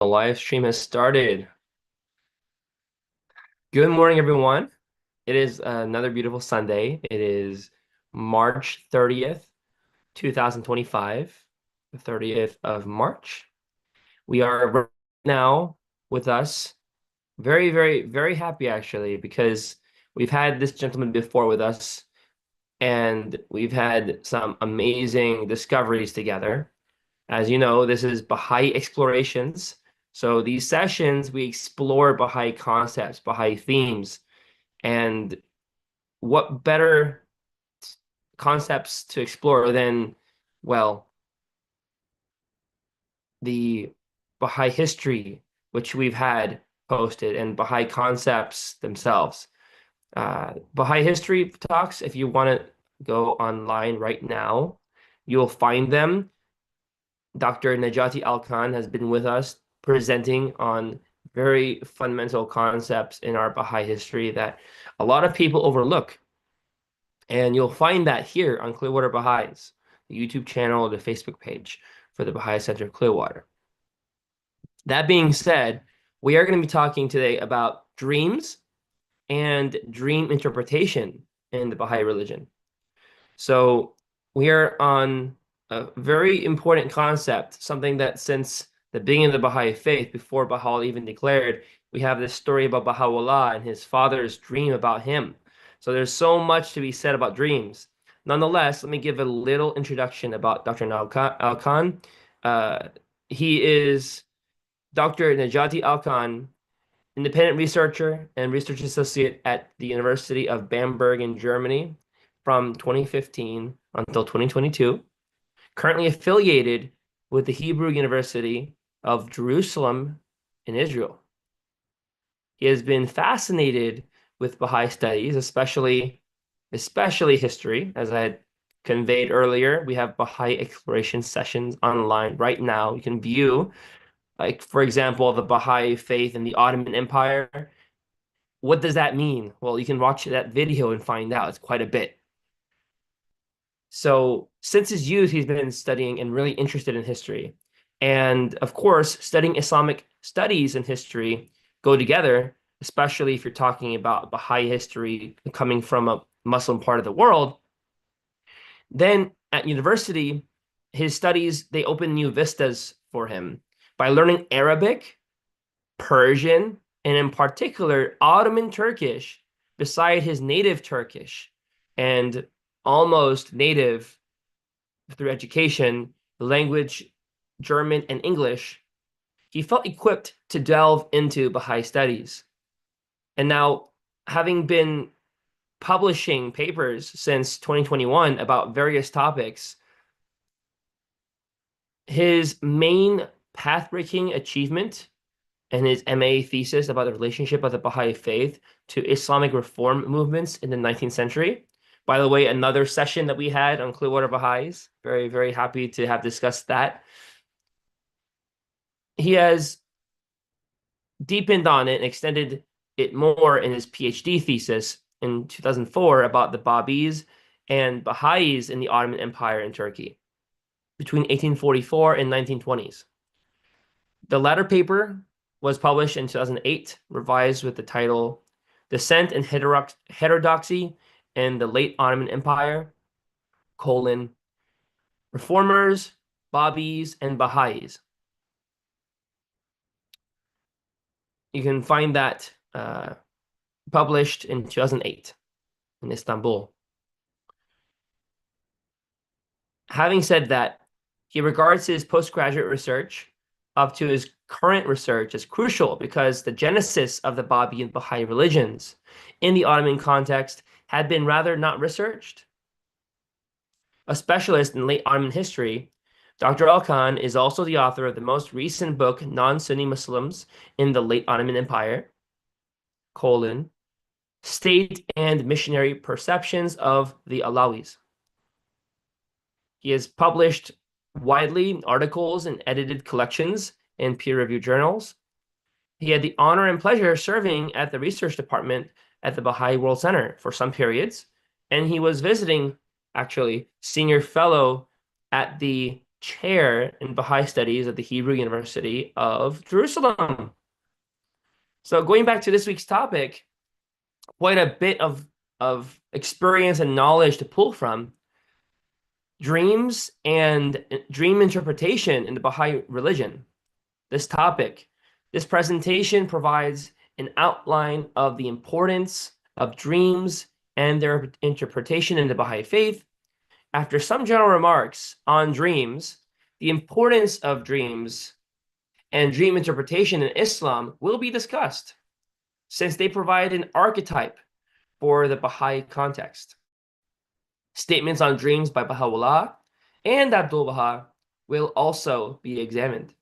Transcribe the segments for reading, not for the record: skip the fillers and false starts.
The live stream has started. Good morning, everyone. It is another beautiful Sunday. It is March 30th, 2025, the 30th of March. We are right now with us. Very, very, very happy actually, because we've had this gentleman before with us and we've had some amazing discoveries together. As you know, this is Baha'i Explorations. So these sessions, we explore Baha'i concepts, Baha'i themes, and what better concepts to explore than, well, the Baha'i history, which we've had posted, and Baha'i concepts themselves. Baha'i history talks, if you want to go online right now, you'll find them. Dr. Najati Al-Khan has been with us presenting on very fundamental concepts in our Baha'i history that a lot of people overlook. And you'll find that here on Clearwater Baha'is, the YouTube channel, the Facebook page for the Baha'i Center of Clearwater. That being said, we are going to be talking today about dreams and dream interpretation in the Baha'i religion. So we are on a very important concept, something that since the beginning of the Baha'i Faith, before Bahá'u'lláh even declared, we have this story about Bahá'u'lláh and his father's dream about him. So there's so much to be said about dreams. Nonetheless, let me give a little introduction about Dr. Al-Khan. He is Dr. Najati Al-Khan, independent researcher and research associate at the University of Bamberg in Germany from 2015 until 2022, currently affiliated with the Hebrew University of Jerusalem in Israel. He has been fascinated with Baha'i studies, especially history. As I had conveyed earlier, we have Baha'i exploration sessions online right now. You can view, like, for example, the Baha'i Faith in the Ottoman Empire. What does that mean? Well, you can watch that video and find out. It's quite a bit. So since his youth, he's been studying and really interested in history. And of course, studying Islamic studies and history go together, especially if you're talking about Baha'i history coming from a Muslim part of the world. Then at university, his studies, they open new vistas for him by learning Arabic, Persian, and in particular, Ottoman Turkish beside his native Turkish and almost native through education, language, German and English. He felt equipped to delve into Baha'i studies. And now, having been publishing papers since 2021 about various topics, his main path-breaking achievement and his MA thesis about the relationship of the Baha'i faith to Islamic reform movements in the 19th century. By the way, another session that we had on Clearwater Baha'is. Very, very happy to have discussed that. He has deepened on it and extended it more in his PhD thesis in 2004 about the Babis and Baha'is in the Ottoman Empire in Turkey between 1844 and 1920s. The latter paper was published in 2008, revised with the title Descent and Heterodoxy in the Late Ottoman Empire, Reformers, Babis, and Baha'is. You can find that published in 2008 in Istanbul. Having said that, he regards his postgraduate research up to his current research as crucial because the genesis of the Babi and Baha'i religions in the Ottoman context had been rather not researched. A specialist in late Ottoman history, Dr. Al-Khan is also the author of the most recent book, Non-Sunni Muslims in the Late Ottoman Empire, State and Missionary Perceptions of the Alawis. He has published widely articles and edited collections in peer-reviewed journals. He had the honor and pleasure serving at the research department at the Baha'i World Center for some periods, and he was visiting, actually, senior fellow at the chair in Baha'i Studies at the Hebrew University of Jerusalem. So going back to this week's topic, quite a bit of experience and knowledge to pull from. Dreams and dream interpretation in the Baha'i religion. This topic, this presentation provides an outline of the importance of dreams and their interpretation in the Baha'i faith. After some general remarks on dreams, the importance of dreams and dream interpretation in Islam will be discussed, since they provide an archetype for the Baha'i context. Statements on dreams by Bahá'u'lláh and Abdu'l-Bahá will also be examined.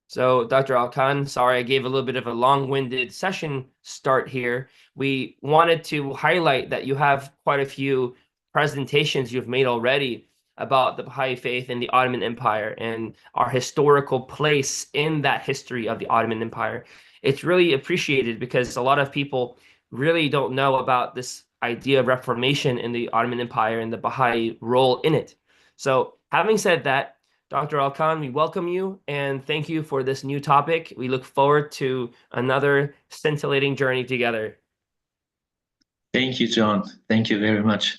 So, Dr. Alkan, sorry I gave a little bit of a long-winded session start here. We wanted to highlight that you have quite a few presentations you've made already about the Baha'i faith and the Ottoman Empire and our historical place in that history of the Ottoman Empire. It's really appreciated because a lot of people really don't know about this idea of reformation in the Ottoman Empire and the Baha'i role in it. So having said that, Dr. Alkan, we welcome you and thank you for this new topic. We look forward to another scintillating journey together. Thank you, John. Thank you very much.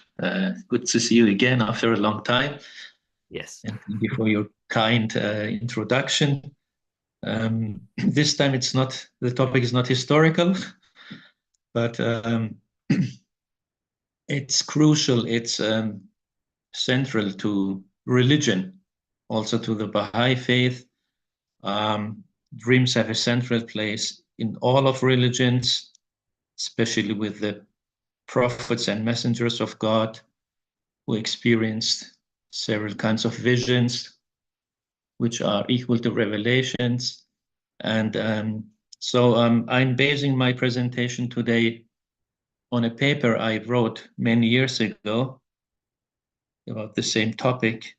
Good to see you again after a long time. Yes. And thank you for your kind introduction. This time the topic is not historical, but it's crucial. It's central to religion, also to the Baha'i faith. Dreams have a central place in all of religions, especially with the prophets and messengers of God who experienced several kinds of visions, which are equal to revelations. And so I'm basing my presentation today on a paper I wrote many years ago about the same topic.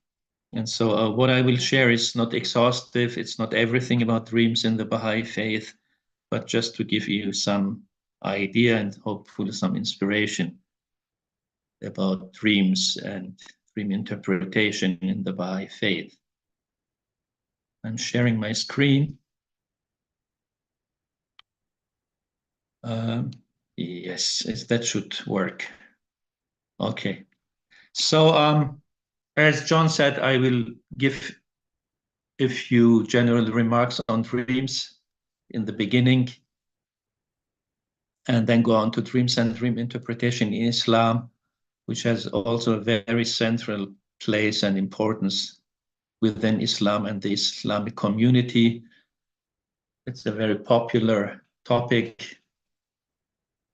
And so what I will share is not exhaustive. It's not everything about dreams in the Baha'i faith, but just to give you some idea and hopefully some inspiration about dreams and dream interpretation in the Baha'i faith. I'm sharing my screen. Yes, that should work. Okay. So as John said, I will give a few general remarks on dreams in the beginning, and then go on to dreams and dream interpretation in Islam, which has also a very central place and importance within Islam and the Islamic community. It's a very popular topic.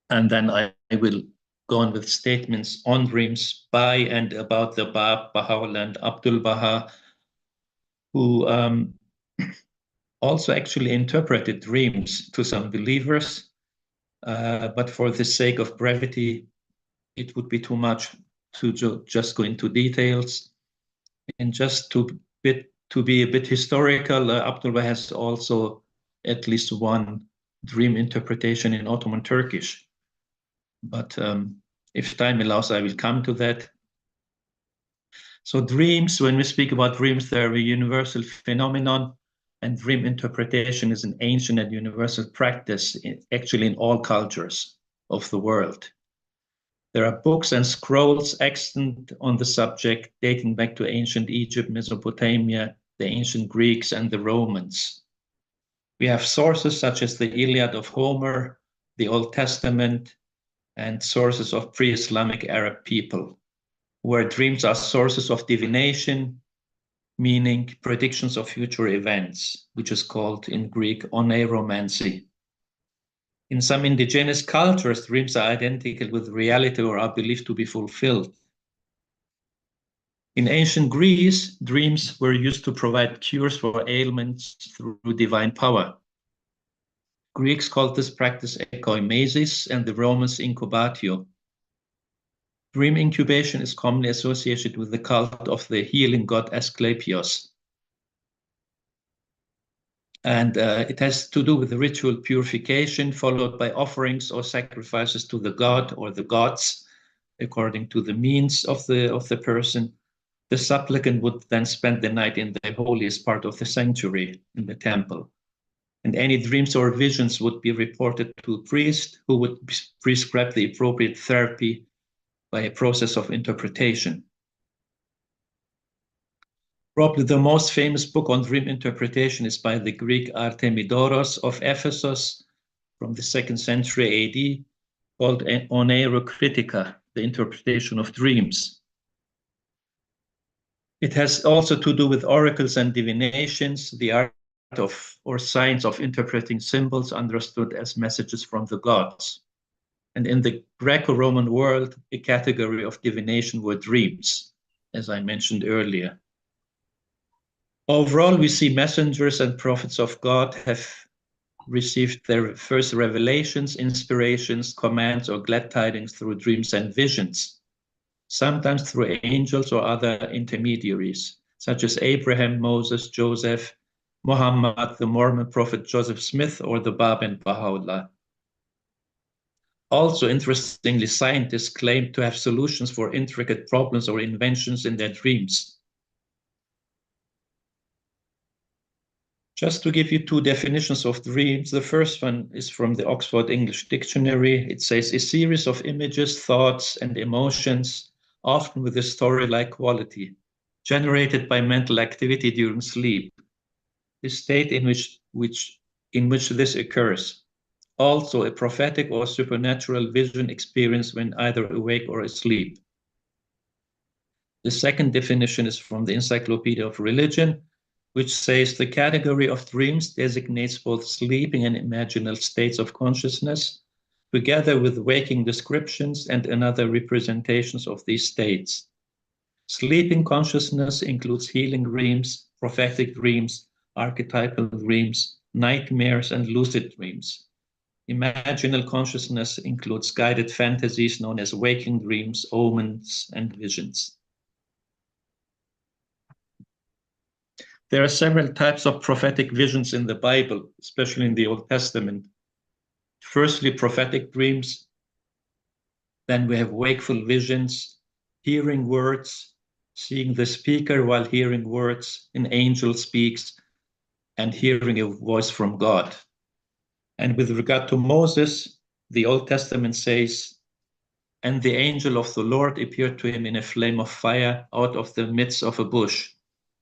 And then I will go on with statements on dreams by and about the Bahá'u'lláh and Abdu'l-Bahá, who also actually interpreted dreams to some believers. But for the sake of brevity, it would be too much to just go into details. And just to be a bit historical, Abdu'l-Bahá has also at least one dream interpretation in Ottoman Turkish. But if time allows, I will come to that. So dreams, when we speak about dreams, they're a universal phenomenon, and dream interpretation is an ancient and universal practice, actually in all cultures of the world. There are books and scrolls extant on the subject dating back to ancient Egypt, Mesopotamia, the ancient Greeks, and the Romans. We have sources such as the Iliad of Homer, the Old Testament, and sources of pre-Islamic Arab people, where dreams are sources of divination, meaning predictions of future events, which is called in Greek oneiromancy. In some indigenous cultures, dreams are identical with reality or are believed to be fulfilled. In ancient Greece, dreams were used to provide cures for ailments through divine power. Greeks called this practice ekoimesis and the Romans incubatio. Dream incubation is commonly associated with the cult of the healing god Asclepios. And it has to do with the ritual purification followed by offerings or sacrifices to the god or the gods, according to the means of the person. The supplicant would then spend the night in the holiest part of the sanctuary, in the temple. And any dreams or visions would be reported to a priest who would prescribe the appropriate therapy by a process of interpretation. Probably the most famous book on dream interpretation is by the Greek Artemidoros of Ephesus from the 2nd century AD, called Oneirocritica, the interpretation of dreams. It has also to do with oracles and divinations, the art of or science of interpreting symbols understood as messages from the gods. And in the Greco-Roman world, a category of divination were dreams, as I mentioned earlier. Overall, we see messengers and prophets of God have received their first revelations, inspirations, commands, or glad tidings through dreams and visions, sometimes through angels or other intermediaries, such as Abraham, Moses, Joseph, Muhammad, the Mormon prophet Joseph Smith, or the Bab and Bahá'u'lláh. Also, interestingly, scientists claim to have solutions for intricate problems or inventions in their dreams. Just to give you two definitions of dreams, the first one is from the Oxford English Dictionary. It says a series of images, thoughts, and emotions, often with a story-like quality, generated by mental activity during sleep, the state in which this occurs. Also, a prophetic or supernatural vision experience when either awake or asleep. The second definition is from the Encyclopedia of Religion, which says the category of dreams designates both sleeping and imaginal states of consciousness, together with waking descriptions and another representations of these states. Sleeping consciousness includes healing dreams, prophetic dreams, archetypal dreams, nightmares, and lucid dreams. Imaginal consciousness includes guided fantasies known as waking dreams, omens, and visions. There are several types of prophetic visions in the Bible, especially in the Old Testament. Firstly, prophetic dreams. Then we have wakeful visions, hearing words, seeing the speaker while hearing words, an angel speaks, and hearing a voice from God. And with regard to Moses, the Old Testament says, "And the angel of the Lord appeared to him in a flame of fire out of the midst of a bush.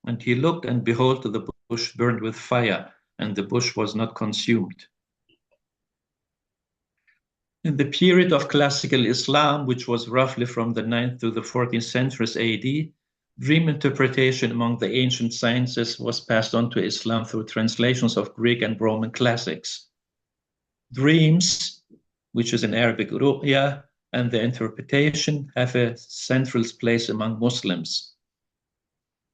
And he looked, and behold, the bush burned with fire, and the bush was not consumed." In the period of classical Islam, which was roughly from the 9th to the 14th centuries AD, dream interpretation among the ancient sciences was passed on to Islam through translations of Greek and Roman classics. Dreams, which is in Arabic ru'ya, and the interpretation have a central place among Muslims.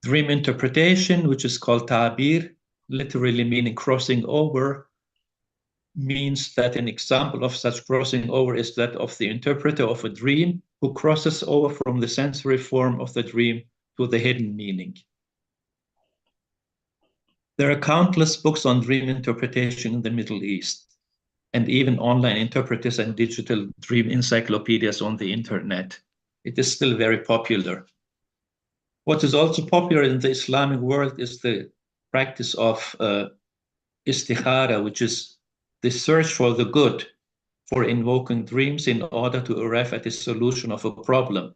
Dream interpretation, which is called ta'bir, literally meaning crossing over, means that an example of such crossing over is that of the interpreter of a dream who crosses over from the sensory form of the dream to the hidden meaning. There are countless books on dream interpretation in the Middle East, and even online interpreters and digital dream encyclopedias on the internet. It is still very popular. What is also popular in the Islamic world is the practice of istikhara, which is the search for the good, for invoking dreams in order to arrive at a solution of a problem.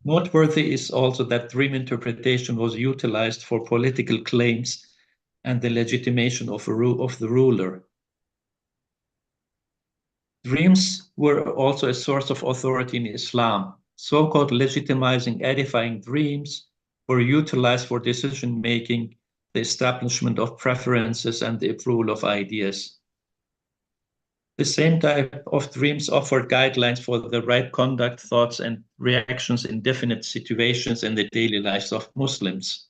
Noteworthy is also that dream interpretation was utilized for political claims and the legitimation of the ruler. Dreams were also a source of authority in Islam. So-called legitimizing, edifying dreams were utilized for decision-making, the establishment of preferences, and the approval of ideas. The same type of dreams offered guidelines for the right conduct, thoughts, and reactions in definite situations in the daily lives of Muslims.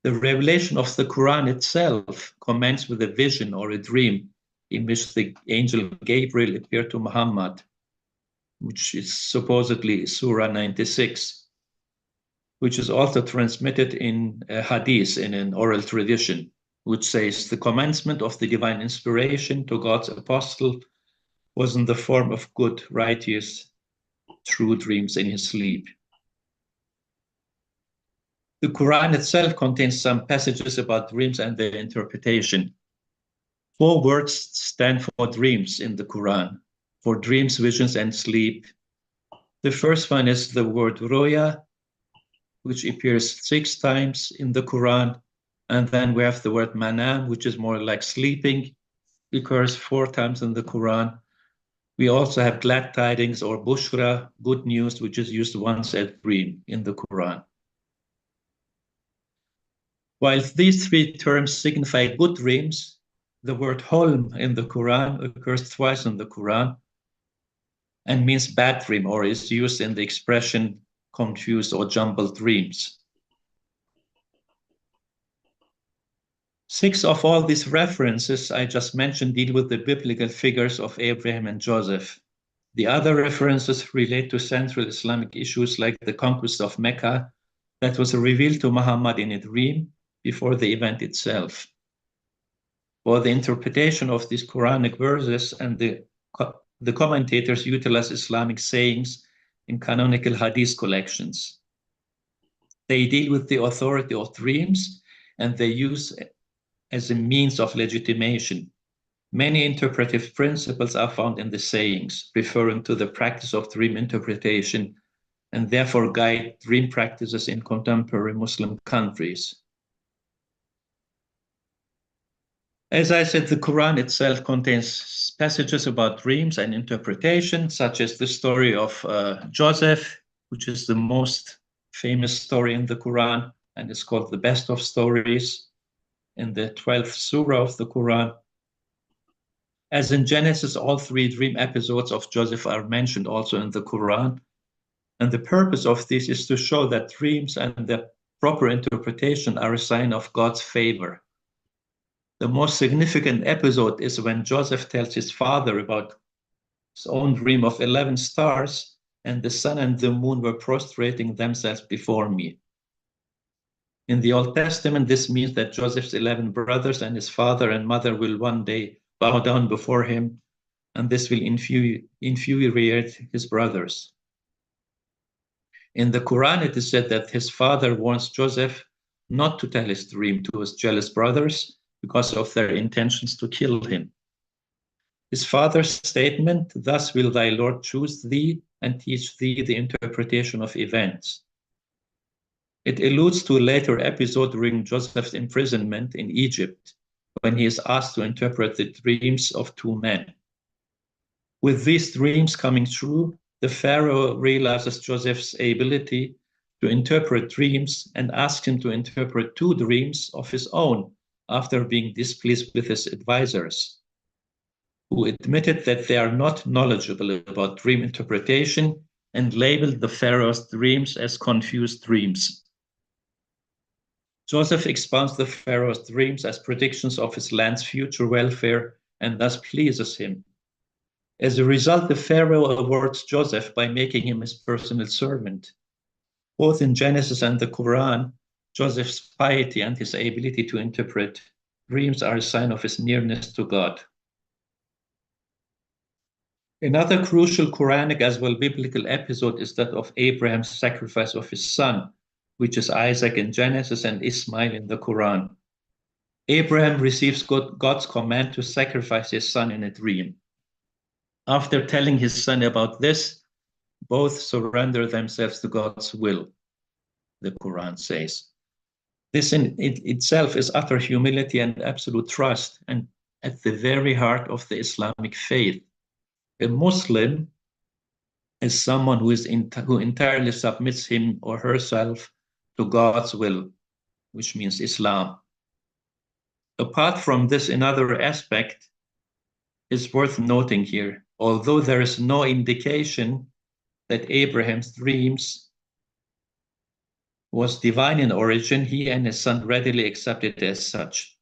The revelation of the Quran itself commences with a vision or a dream in which the angel Gabriel appeared to Muhammad, which is supposedly Surah 96, which is also transmitted in a hadith, in an oral tradition, which says the commencement of the divine inspiration to God's apostle was in the form of good, righteous, true dreams in his sleep. The Quran itself contains some passages about dreams and their interpretation. 4 words stand for dreams in the Quran, for dreams, visions, and sleep. The first one is the word roya, which appears 6 times in the Quran. And then we have the word manam, which is more like sleeping, occurs 4 times in the Quran. We also have glad tidings or bushra, good news, which is used once as dream in the Quran. While these 3 terms signify good dreams, the word holm in the Quran occurs twice in the Quran and means bad dream, or is used in the expression confused or jumbled dreams. 6 of all these references I just mentioned deal with the biblical figures of Abraham and Joseph. The other references relate to central Islamic issues like the conquest of Mecca that was revealed to Muhammad in a dream before the event itself. For the interpretation of these Quranic verses, and the commentators utilize Islamic sayings in canonical hadith collections. They deal with the authority of dreams, and they use as a means of legitimation. Many interpretive principles are found in the sayings, referring to the practice of dream interpretation, and therefore guide dream practices in contemporary Muslim countries. As I said, the Quran itself contains passages about dreams and interpretation, such as the story of Joseph, which is the most famous story in the Quran, and is called the best of stories in the 12th surah of the Quran. As in Genesis, all 3 dream episodes of Joseph are mentioned also in the Quran. And the purpose of this is to show that dreams and the proper interpretation are a sign of God's favor. The most significant episode is when Joseph tells his father about his own dream of 11 stars, and the sun and the moon were prostrating themselves before me. In the Old Testament, this means that Joseph's 11 brothers and his father and mother will one day bow down before him, and this will infuriate his brothers. In the Quran, it is said that his father warns Joseph not to tell his dream to his jealous brothers because of their intentions to kill him. His father's statement, "Thus will thy Lord choose thee and teach thee the interpretation of events." It alludes to a later episode during Joseph's imprisonment in Egypt, when he is asked to interpret the dreams of 2 men. With these dreams coming true, the Pharaoh realizes Joseph's ability to interpret dreams and asks him to interpret 2 dreams of his own after being displeased with his advisors, who admitted that they are not knowledgeable about dream interpretation and labeled the Pharaoh's dreams as confused dreams. Joseph expounds the Pharaoh's dreams as predictions of his land's future welfare and thus pleases him. As a result, the Pharaoh awards Joseph by making him his personal servant. Both in Genesis and the Quran, Joseph's piety and his ability to interpret dreams are a sign of his nearness to God. Another crucial Quranic as well biblical episode is that of Abraham's sacrifice of his son, which is Isaac in Genesis and Ismail in the Quran. Abraham receives God's command to sacrifice his son in a dream. After telling his son about this, both surrender themselves to God's will, the Quran says. This in itself is utter humility and absolute trust, and at the very heart of the Islamic faith. A Muslim is someone who entirely submits him or herself to God's will, which means Islam. Apart from this, another aspect is worth noting here. Although there is no indication that Abraham's dreams was divine in origin, he and his son readily accepted it as such.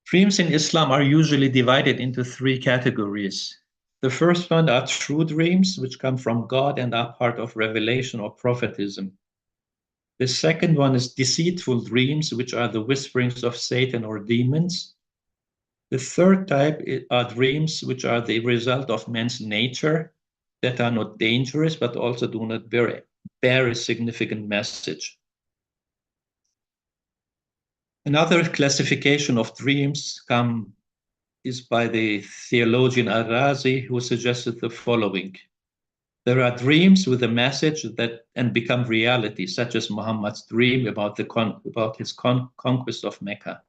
Dreams in Islam are usually divided into 3 categories. The first one are true dreams, which come from God and are part of revelation or prophetism. The second one is deceitful dreams, which are the whisperings of Satan or demons. The third type are dreams which are the result of man's nature that are not dangerous, but also do not bear a significant message. Another classification of dreams is by the theologian Al-Razi, who suggested the following. There are dreams with a message and become reality, such as Muhammad's dream about his conquest of Mecca.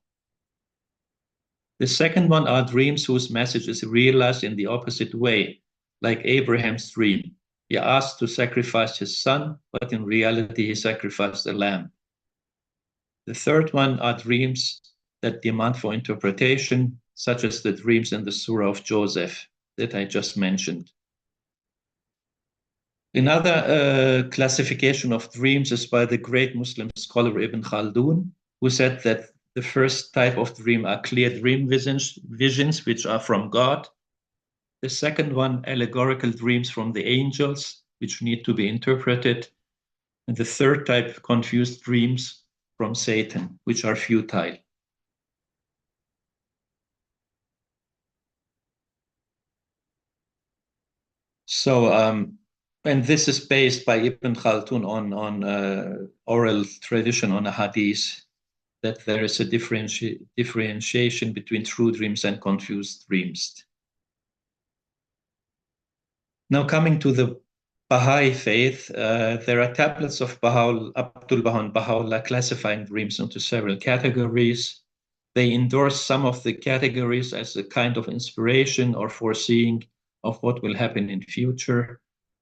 The second one are dreams whose message is realized in the opposite way, like Abraham's dream. He asked to sacrifice his son, but in reality he sacrificed a lamb. The third one are dreams that demand for interpretation, such as the dreams in the Surah of Joseph that I just mentioned. Another classification of dreams is by the great Muslim scholar Ibn Khaldun, who said that the first type of dream are clear dream visions which are from God. The second one, allegorical dreams from the angels, which need to be interpreted. And the third type, confused dreams from Satan, which are futile. So, and this is based by Ibn Khaldun on oral tradition, on a hadith, that there is a differentiation between true dreams and confused dreams. Now coming to the Baha'i Faith, there are tablets of Abdu'l-Bahá and Baha'u'lláh classifying dreams into several categories. They endorse some of the categories as a kind of inspiration or foreseeing of what will happen in future.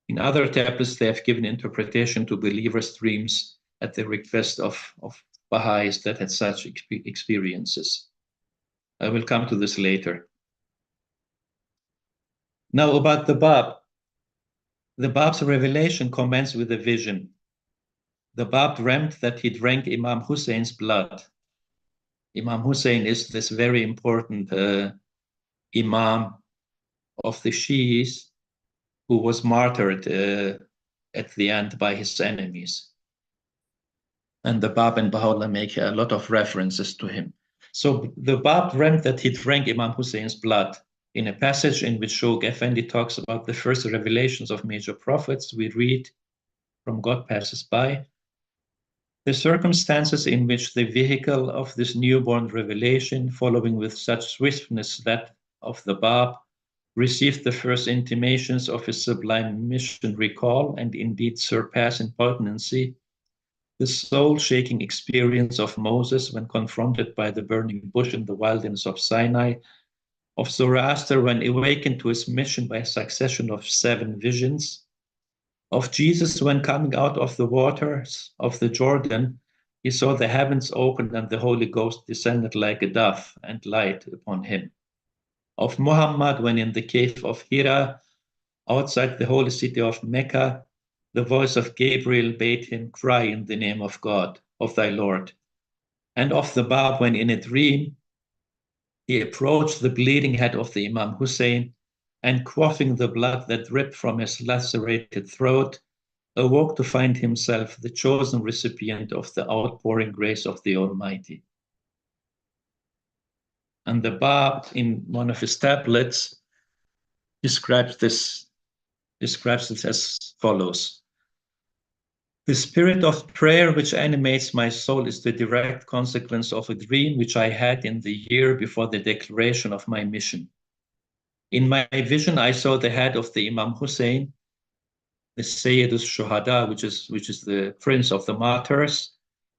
In other tablets, they have given interpretation to believers' dreams at the request of Baha'is that had such experiences. I will come to this later. Now about the Bab. The Bab's revelation commenced with a vision. The Bab dreamt that he drank Imam Hussein's blood. Imam Hussein is this very important Imam of the Shi'is who was martyred at the end by his enemies. And the Bab and Baha'u'lláh make a lot of references to him. So the Bab dreamt that he drank Imam Hussein's blood. In a passage in which Shogh Effendi talks about the first revelations of major prophets, we read, "From God passes by, the circumstances in which the vehicle of this newborn revelation, following with such swiftness that of the Bab, received the first intimations of his sublime mission, recall and indeed surpass in potency the soul-shaking experience of Moses when confronted by the burning bush in the wilderness of Sinai, of Zoroaster when awakened to his mission by a succession of 7 visions, of Jesus when coming out of the waters of the Jordan, he saw the heavens opened and the Holy Ghost descended like a dove and light upon him, of Muhammad when in the cave of Hira, outside the holy city of Mecca, the voice of Gabriel bade him cry in the name of God, of thy Lord, and of the Bab when in a dream he approached the bleeding head of the Imam Hussein and, quaffing the blood that dripped from his lacerated throat, awoke to find himself the chosen recipient of the outpouring grace of the Almighty. And the Bab, in one of his tablets, describes this as follows. The spirit of prayer which animates my soul is the direct consequence of a dream which I had in the year before the declaration of my mission. In my vision, I saw the head of the Imam Hussein, the Sayyid al-Shuhada, which is the prince of the martyrs,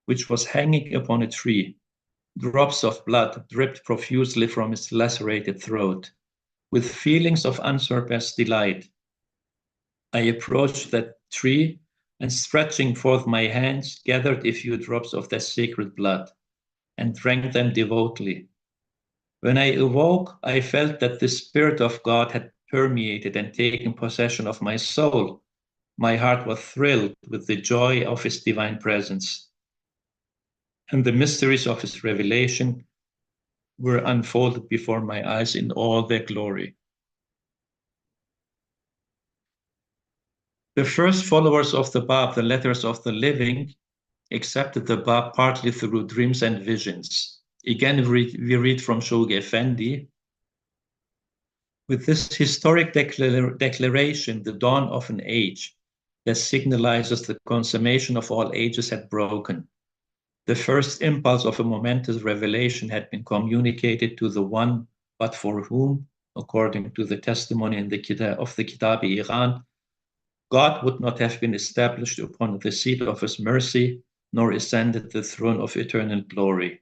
which was hanging upon a tree. Drops of blood dripped profusely from his lacerated throat. With feelings of unsurpassed delight, I approached that tree and, stretching forth my hands, gathered a few drops of that sacred blood and drank them devoutly. When I awoke, I felt that the Spirit of God had permeated and taken possession of my soul. My heart was thrilled with the joy of his divine presence, and the mysteries of his revelation were unfolded before my eyes in all their glory. The first followers of the Bab, the letters of the living, accepted the Bab partly through dreams and visions. Again, we read from Shogh Effendi, With this historic declaration, the dawn of an age that signalizes the consummation of all ages had broken. The first impulse of a momentous revelation had been communicated to the one, but for whom, according to the testimony in the of the Kitab-i-Iran, God would not have been established upon the seat of his mercy, nor ascended the throne of eternal glory.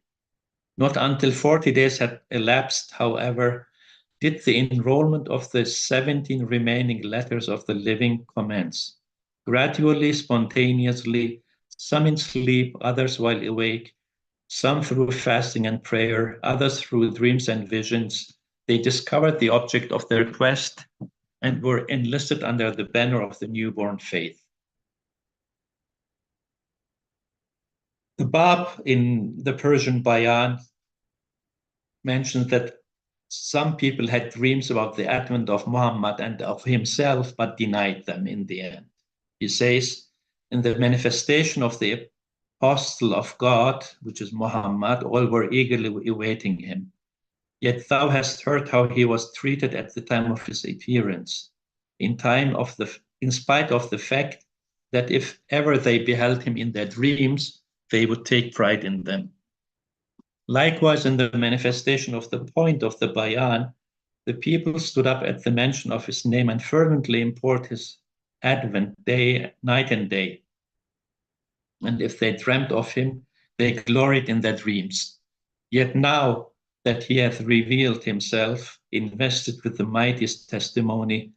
Not until 40 days had elapsed, however, did the enrollment of the 17 remaining letters of the living commence. Gradually, spontaneously, some in sleep, others while awake, some through fasting and prayer, others through dreams and visions, they discovered the object of their quest and were enlisted under the banner of the newborn faith. The Bab in the Persian Bayan mentions that some people had dreams about the advent of Muhammad and of himself, but denied them in the end. He says, in the manifestation of the apostle of God, which is Muhammad, all were eagerly awaiting him. Yet thou hast heard how he was treated at the time of his appearance, in spite of the fact that if ever they beheld him in their dreams, they would take pride in them. Likewise, in the manifestation of the point of the Bayan, the people stood up at the mention of his name and fervently implored his advent night and day. And if they dreamt of him, they gloried in their dreams. Yet now that he hath revealed himself, invested with the mightiest testimony,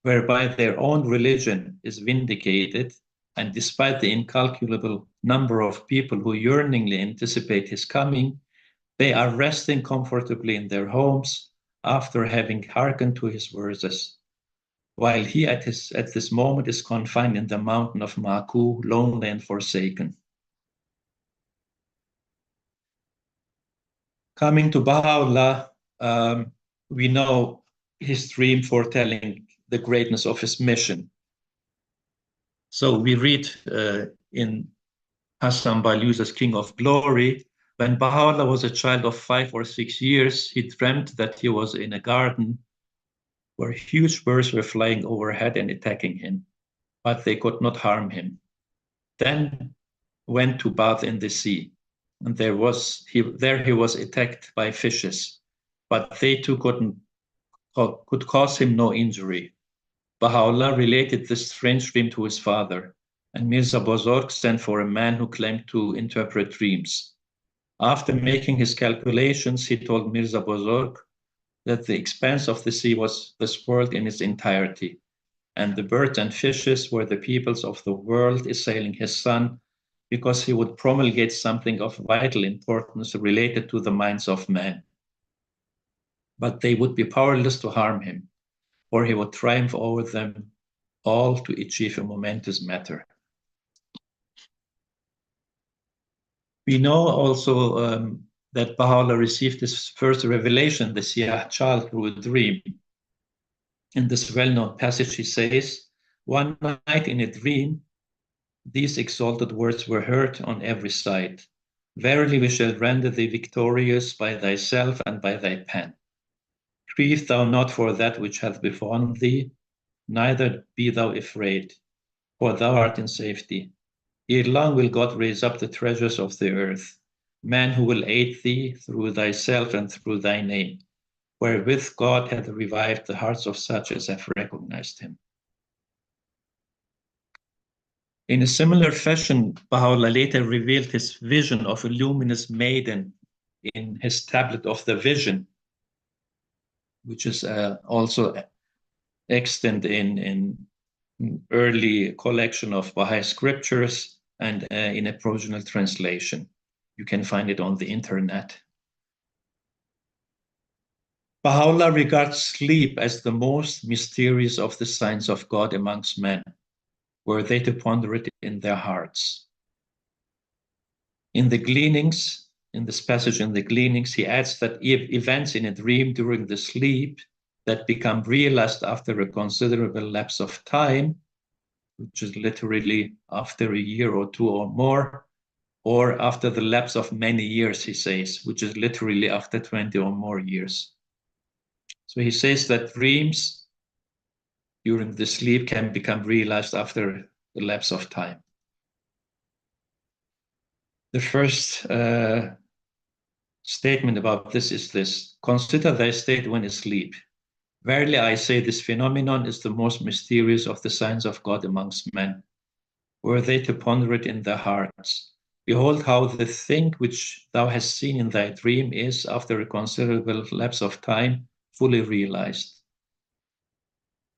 whereby their own religion is vindicated, and despite the incalculable number of people who yearningly anticipate his coming, they are resting comfortably in their homes after having hearkened to his verses, while he at this moment is confined in the mountain of Maku, lonely and forsaken. Coming to Baha'u'lláh, we know his dream foretelling the greatness of his mission. So we read in Hassan Balu's King of Glory, when Baha'u'lláh was a child of 5 or 6 years, he dreamt that he was in a garden where huge birds were flying overhead and attacking him, but they could not harm him. Then went to bathe in the sea, and there he was attacked by fishes, but they too could cause him no injury. Baha'u'lláh related this strange dream to his father, and Mirza Bozorg sent for a man who claimed to interpret dreams. After making his calculations, he told Mirza Bozorg that the expanse of the sea was this world in its entirety, and the birds and fishes were the peoples of the world assailing his son, because he would promulgate something of vital importance related to the minds of men. But they would be powerless to harm him, for he would triumph over them all to achieve a momentous matter. We know also that Baha'u'lláh received his first revelation, the Siyah child, through a dream. In this well-known passage, he says, one night in a dream, these exalted words were heard on every side. Verily we shall render thee victorious by thyself and by thy pen. Grieve thou not for that which hath befallen thee, neither be thou afraid, for thou art in safety. Ere long will God raise up the treasures of the earth, man who will aid thee through thyself and through thy name, wherewith God hath revived the hearts of such as have recognized him. In a similar fashion, Baha'u'lláh later revealed his vision of a luminous maiden in his tablet of the vision, which is also extant in early collection of Baha'i scriptures and in a provisional translation. You can find it on the internet. Baha'u'lláh regards sleep as the most mysterious of the signs of God amongst men, were they to ponder it in their hearts. In the Gleanings, in this passage in the Gleanings, he adds that events in a dream during the sleep that become realized after a considerable lapse of time, which is literally after a year or two or more, or after the lapse of many years, he says, which is literally after 20 or more years. So he says that dreams during the sleep can become realized after the lapse of time. The first statement about this is this: consider thy state when asleep. Verily I say, this phenomenon is the most mysterious of the signs of God amongst men. Were they to ponder it in their hearts, behold how the thing which thou hast seen in thy dream is, after a considerable lapse of time, fully realized.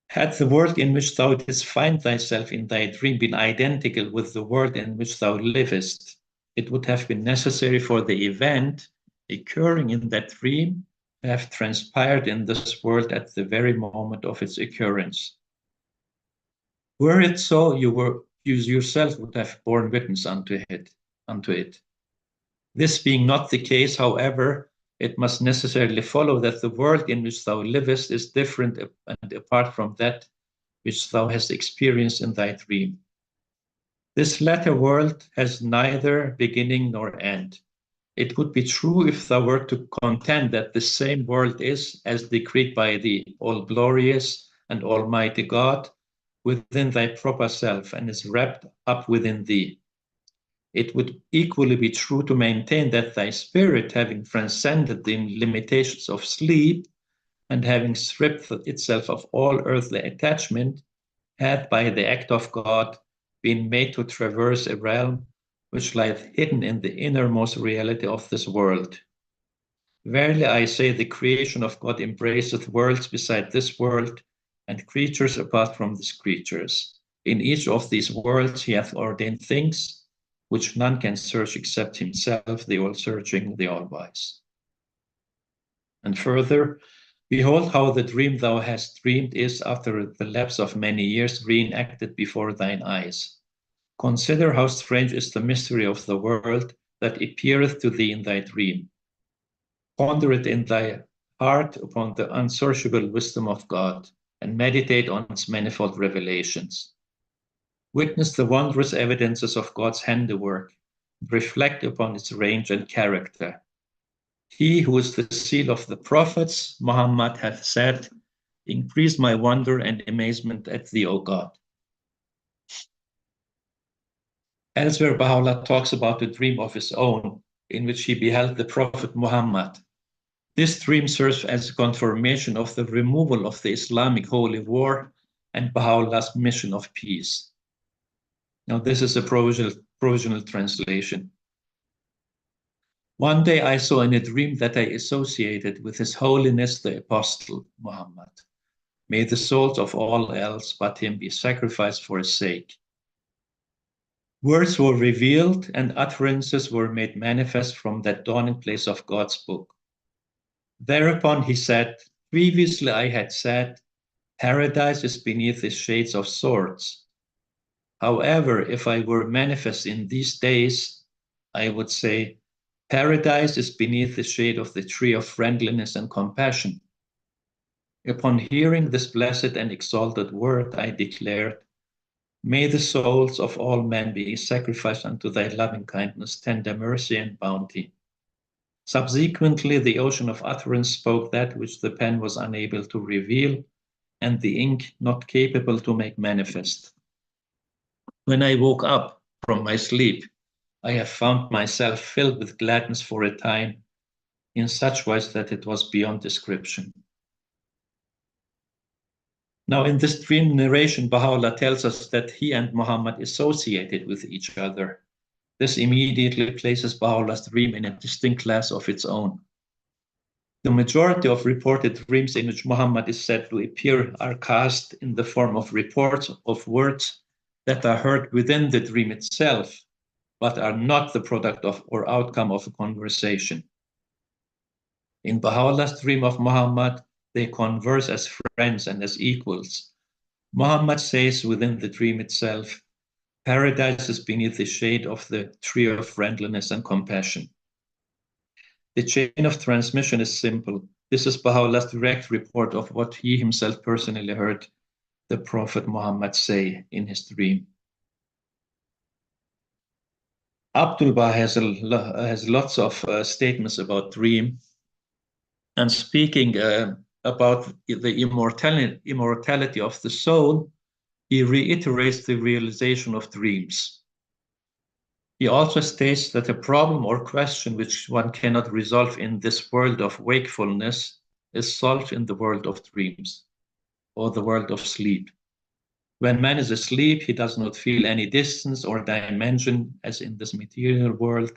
Had the world in which thou didst find thyself in thy dream been identical with the world in which thou livest, it would have been necessary for the event occurring in that dream to have transpired in this world at the very moment of its occurrence. Were it so, you yourself would have borne witness unto it. This being not the case, however, it must necessarily follow that the world in which thou livest is different and apart from that which thou hast experienced in thy dream. This latter world has neither beginning nor end. It would be true if thou were to contend that the same world is, as decreed by the all-glorious and almighty God, within thy proper self and is wrapped up within thee. It would equally be true to maintain that thy spirit, having transcended the limitations of sleep and having stripped itself of all earthly attachment, had by the act of God been made to traverse a realm which lieth hidden in the innermost reality of this world. Verily I say, the creation of God embraceth worlds beside this world, and creatures apart from these creatures. In each of these worlds he hath ordained things which none can search except himself, the all-searching, the all-wise. And further, behold how the dream thou hast dreamed is, after the lapse of many years, reenacted before thine eyes. Consider how strange is the mystery of the world that appeareth to thee in thy dream. Ponder it in thy heart upon the unsearchable wisdom of God, and meditate on its manifold revelations. Witness the wondrous evidences of God's handiwork, and reflect upon its range and character. He who is the seal of the prophets, Muhammad, hath said, increase my wonder and amazement at thee, O God. Elsewhere, Baha'u'lláh talks about a dream of his own, in which he beheld the Prophet Muhammad. This dream serves as a confirmation of the removal of the Islamic holy war and Baha'u'llah's mission of peace. Now, this is a provisional translation. One day I saw in a dream that I associated with His Holiness the Apostle Muhammad. May the souls of all else but him be sacrificed for his sake. Words were revealed and utterances were made manifest from that dawning place of God's book. Thereupon he said, previously I had said, paradise is beneath the shades of swords. However, if I were manifest in these days, I would say, paradise is beneath the shade of the tree of friendliness and compassion. Upon hearing this blessed and exalted word, I declared, may the souls of all men be sacrificed unto thy loving kindness, tender mercy, and bounty. Subsequently, the ocean of utterance spoke that which the pen was unable to reveal, and the ink not capable to make manifest. When I woke up from my sleep, I have found myself filled with gladness for a time, in such wise that it was beyond description. Now, in this dream narration, Baha'u'lláh tells us that he and Muhammad associated with each other. This immediately places Baha'u'llah's dream in a distinct class of its own. The majority of reported dreams in which Muhammad is said to appear are cast in the form of reports of words that are heard within the dream itself, but are not the product of or outcome of a conversation. In Baha'u'llah's dream of Muhammad, they converse as friends and as equals. Muhammad says within the dream itself, paradise is beneath the shade of the tree of friendliness and compassion. The chain of transmission is simple. This is Baha'u'llah's direct report of what he himself personally heard the Prophet Muhammad say in his dream. Abdu'l-Bahá has lots of statements about dream. And speaking about the immortality of the soul, he reiterates the realization of dreams. He also states that a problem or question which one cannot resolve in this world of wakefulness is solved in the world of dreams, or the world of sleep. When man is asleep, he does not feel any distance or dimension as in this material world,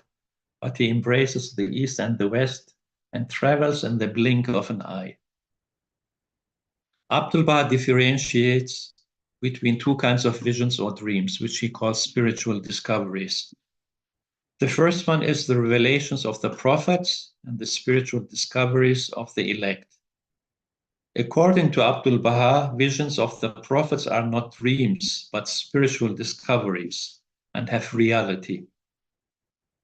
but he embraces the east and the west and travels in the blink of an eye. Abdu'l-Bahá differentiates between two kinds of visions or dreams, which he calls spiritual discoveries. The first one is the revelations of the prophets and the spiritual discoveries of the elect. According to Abdu'l-Bahá, visions of the prophets are not dreams, but spiritual discoveries and have reality,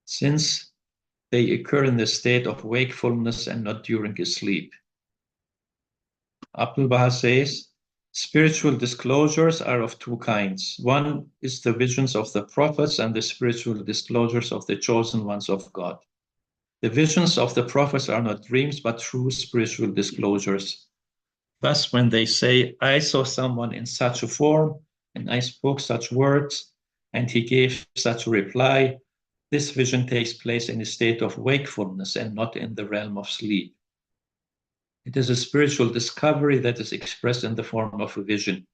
since they occur in the state of wakefulness and not during a sleep. Abdu'l-Bahá says, spiritual disclosures are of two kinds. One is the visions of the prophets and the spiritual disclosures of the chosen ones of God. The visions of the prophets are not dreams, but true spiritual disclosures. Thus, when they say, I saw someone in such a form, and I spoke such words, and he gave such a reply, this vision takes place in a state of wakefulness and not in the realm of sleep. It is a spiritual discovery that is expressed in the form of a vision.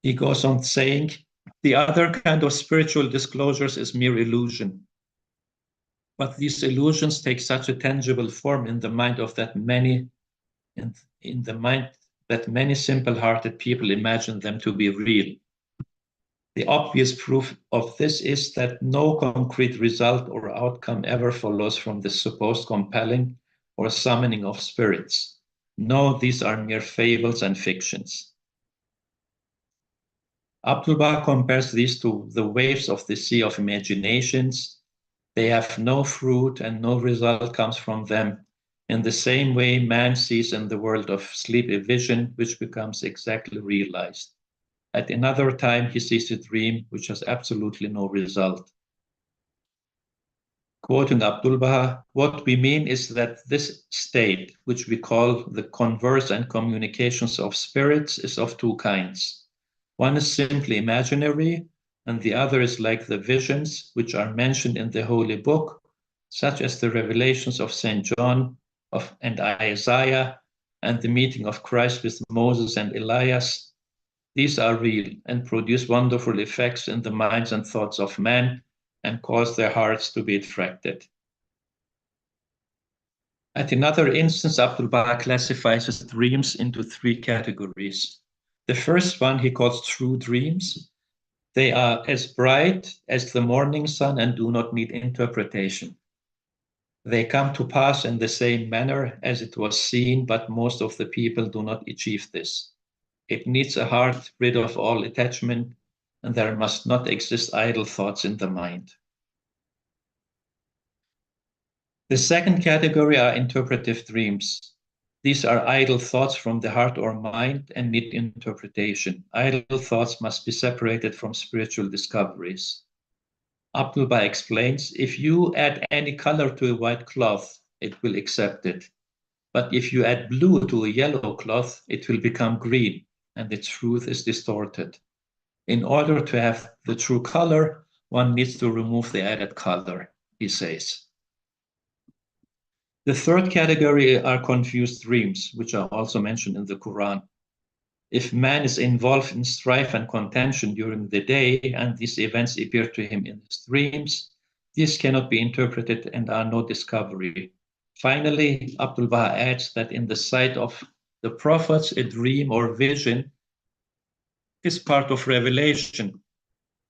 He goes on saying, the other kind of spiritual disclosures is mere illusion. But these illusions take such a tangible form in the mind of that many, in the mind that many simple-hearted people imagine them to be real. The obvious proof of this is that no concrete result or outcome ever follows from the supposed compelling or summoning of spirits. No, these are mere fables and fictions. Abdu'l-Bahá compares these to the waves of the sea of imaginations. They have no fruit and no result comes from them. In the same way, man sees in the world of sleep a vision which becomes exactly realized. At another time, he sees a dream which has absolutely no result. Quoting Abdu'l-Bahá, what we mean is that this state, which we call the converse and communications of spirits, is of two kinds. One is simply imaginary, and the other is like the visions which are mentioned in the Holy Book, such as the revelations of St. John and Isaiah, and the meeting of Christ with Moses and Elias. These are real and produce wonderful effects in the minds and thoughts of men and cause their hearts to be attracted. At another instance, Abdu'l-Bahá classifies his dreams into three categories. The first one he calls true dreams. They are as bright as the morning sun and do not need interpretation. They come to pass in the same manner as it was seen, but most of the people do not achieve this. It needs a heart rid of all attachment, and there must not exist idle thoughts in the mind. The second category are interpretive dreams. These are idle thoughts from the heart or mind and need interpretation. Idle thoughts must be separated from spiritual discoveries. Abdu'l-Bahá explains, if you add any color to a white cloth, it will accept it. But if you add blue to a yellow cloth, it will become green, and its truth is distorted. In order to have the true color, one needs to remove the added color, he says. The third category are confused dreams, which are also mentioned in the Quran. If man is involved in strife and contention during the day, and these events appear to him in his dreams, these cannot be interpreted and are no discovery. Finally, Abdu'l-Bahá adds that in the sight of the prophets, a dream or vision is part of revelation,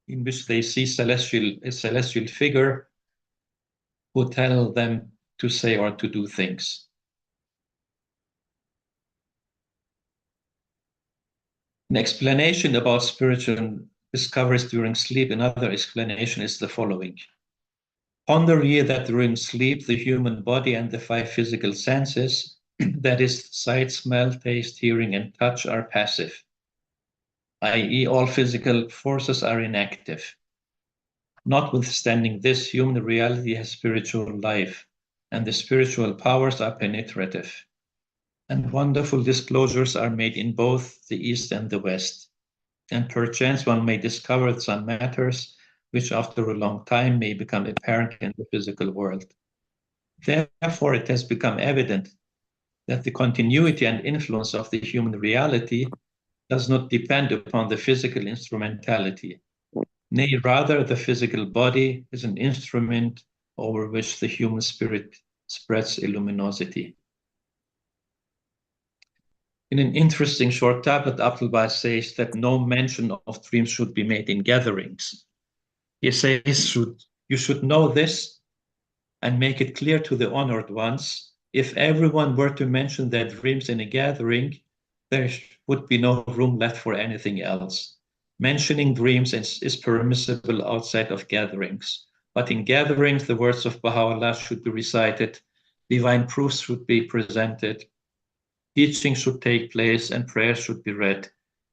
in which they see a celestial figure who tell them to say or to do things. An explanation about spiritual discoveries during sleep, another explanation is the following. Ponder ye that during sleep the human body and the five physical senses, that is, sight, smell, taste, hearing, and touch, are passive, i.e., all physical forces are inactive. Notwithstanding this, human reality has spiritual life, and the spiritual powers are penetrative. And wonderful disclosures are made in both the East and the West. And perchance one may discover some matters which after a long time may become apparent in the physical world. Therefore, it has become evident that the continuity and influence of the human reality does not depend upon the physical instrumentality. Nay, rather, the physical body is an instrument over which the human spirit spreads luminosity. In an interesting short tablet, Abdu'l-Bahá says that no mention of dreams should be made in gatherings. He says, you should know this and make it clear to the honored ones. If everyone were to mention their dreams in a gathering, there would be no room left for anything else. Mentioning dreams is permissible outside of gatherings, but in gatherings, the words of Baha'u'lláh should be recited, divine proofs should be presented, teaching should take place, and prayers should be read.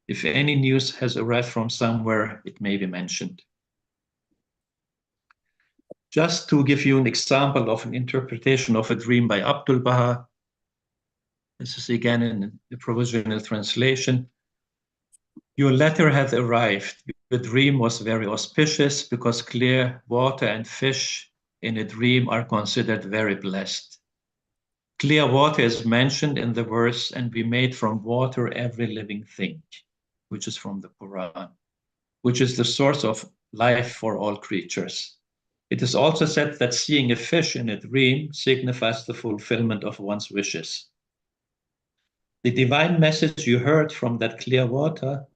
If any news has arrived from somewhere, it may be mentioned. Just to give you an example of an interpretation of a dream by Abdu'l-Bahá, this is again in the provisional translation. Your letter hath arrived. Your dream was very auspicious because clear water and fish in a dream are considered very blessed. Clear water is mentioned in the verse, and we made from water every living thing, which is from the Quran, which is the source of life for all creatures. It is also said that seeing a fish in a dream signifies the fulfillment of one's wishes. The divine message you heard from that clear water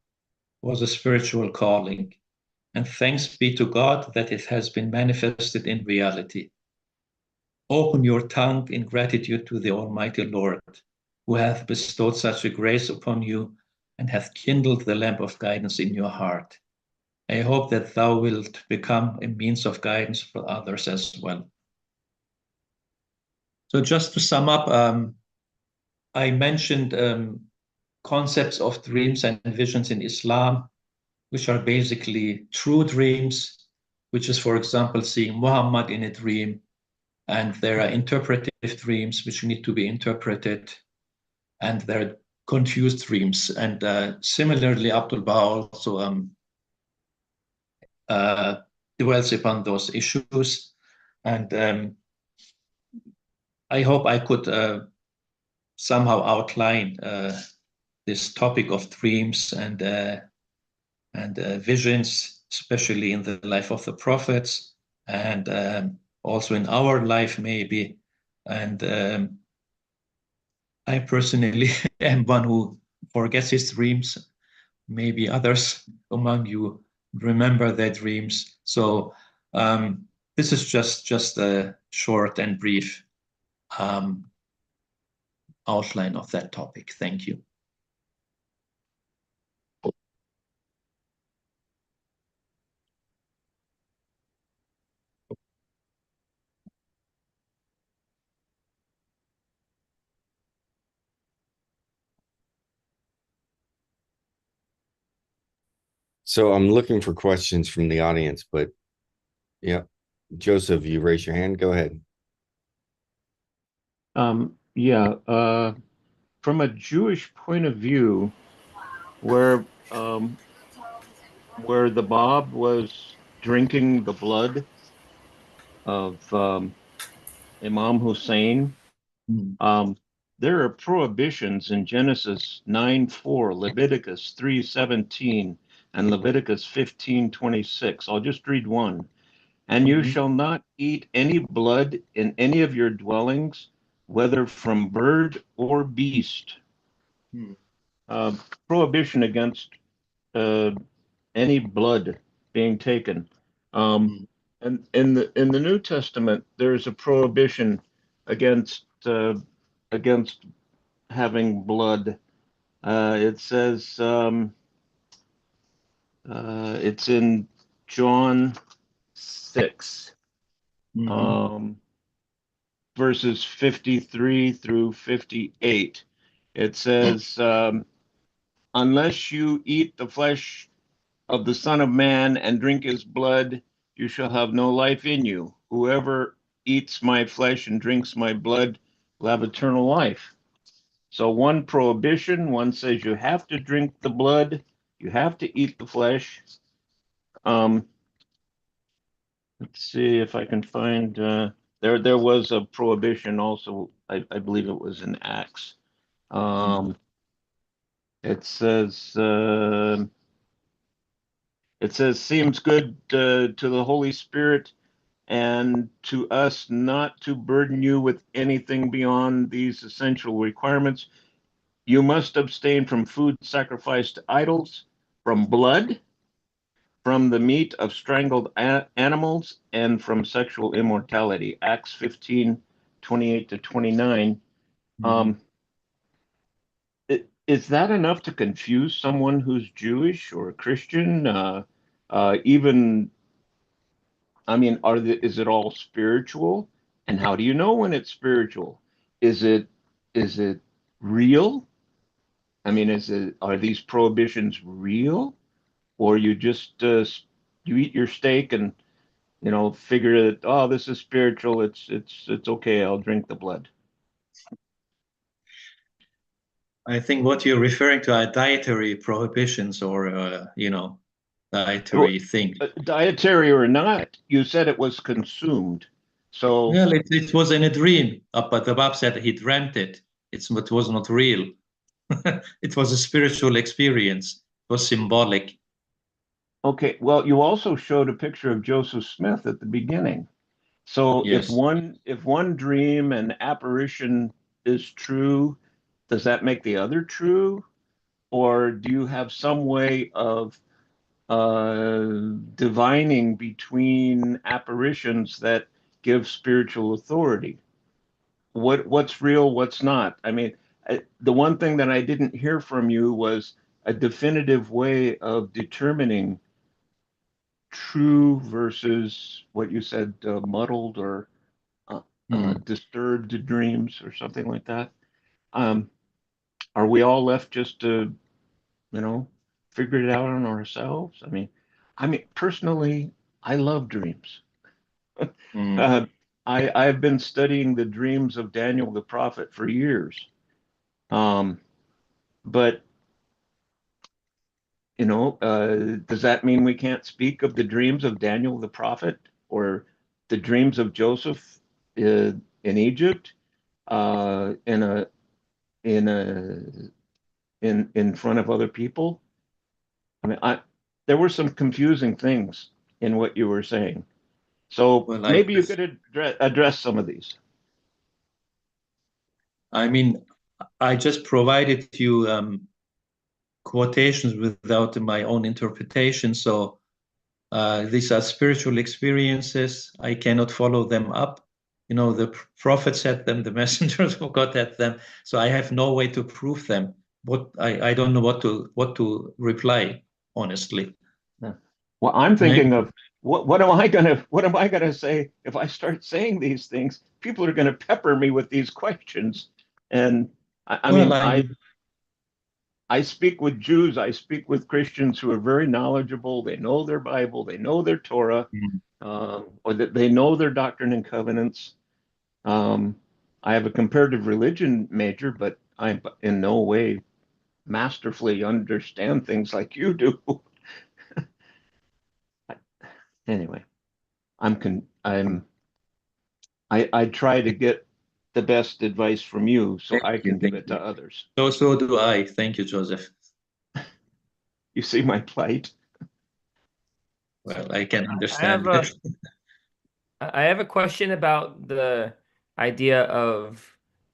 was a spiritual calling, and thanks be to God that it has been manifested in reality. Open your tongue in gratitude to the Almighty Lord, who hath bestowed such a grace upon you and hath kindled the lamp of guidance in your heart. I hope that thou wilt become a means of guidance for others as well. So just to sum up, I mentioned concepts of dreams and visions in Islam, which are basically true dreams, which is, for example, seeing Muhammad in a dream. And there are interpretive dreams which need to be interpreted, and there are confused dreams. And similarly, Abdu'l-Bahá also dwells upon those issues. And I hope I could somehow outline this topic of dreams and visions, especially in the life of the prophets, and also in our life maybe. And I personally am one who forgets his dreams. Maybe others among you remember their dreams. So this is just a short and brief outline of that topic. Thank you. So I'm looking for questions from the audience, but yeah, Joseph, you raise your hand. Go ahead. From a Jewish point of view, where the Bab was drinking the blood of Imam Hussein, there are prohibitions in Genesis 9:4, Leviticus 3:17, and Leviticus 15:26. I'll just read one. And you shall not eat any blood in any of your dwellings, whether from bird or beast. Prohibition against any blood being taken. And in the New Testament, there's a prohibition against having blood. It says it's in John 6, verses 53 through 58. It says, unless you eat the flesh of the Son of Man and drink his blood, you shall have no life in you. Whoever eats my flesh and drinks my blood will have eternal life. So one prohibition, one says you have to drink the blood, you have to eat the flesh. Let's see if I can find there was a prohibition also. I believe it was in Acts. It says seems good to the Holy Spirit and to us not to burden you with anything beyond these essential requirements. You must abstain from food sacrificed to idols, from blood, from the meat of strangled animals, and from sexual immortality. Acts 15:28 to 29. Is that enough to confuse someone who's Jewish or a Christian? Even, I mean, is it all spiritual? And how do you know when it's spiritual? Is it real? I mean, are these prohibitions real, or you just you eat your steak and figure that, oh, this is spiritual. It's okay. I'll drink the blood. I think what you're referring to are dietary prohibitions or, dietary things. Dietary or not, you said it was consumed. So well, it was in a dream, but the Bab said he dreamt it. It was not real. It was a spiritual experience. It was symbolic. Okay, well, you also showed a picture of Joseph Smith at the beginning. So yes. if one dream and apparition is true, does that make the other true? Or do you have some way of divining between apparitions that give spiritual authority? What's real, what's not? I mean, the one thing that I didn't hear from you was a definitive way of determining true versus what you said, muddled or disturbed dreams or something like that. Are we all left just to, figure it out on ourselves? I mean, personally, I love dreams. I've been studying the dreams of Daniel the prophet for years. But does that mean we can't speak of the dreams of Daniel the prophet or the dreams of Joseph in Egypt in front of other people? I mean, there were some confusing things in what you were saying. So maybe you could address some of these. I mean, I just provided you quotations without my own interpretation. So these are spiritual experiences. I cannot follow them up. The prophet said them, the messengers of God had them. So I have no way to prove them. But I don't know what to reply, honestly. Yeah. Well, I'm thinking of what am I gonna say if I start saying these things? People are gonna pepper me with these questions, and I speak with Jews, I speak with Christians who are very knowledgeable. They know their Bible, they know their Torah, or that they know their Doctrine and Covenants. I have a comparative religion major, but I in no way masterfully understand things like you do. Anyway, I try to get the best advice from you so I can give it to others. So do I. Thank you, Joseph. You see my plight? Well, I can understand it. I have a question about the idea of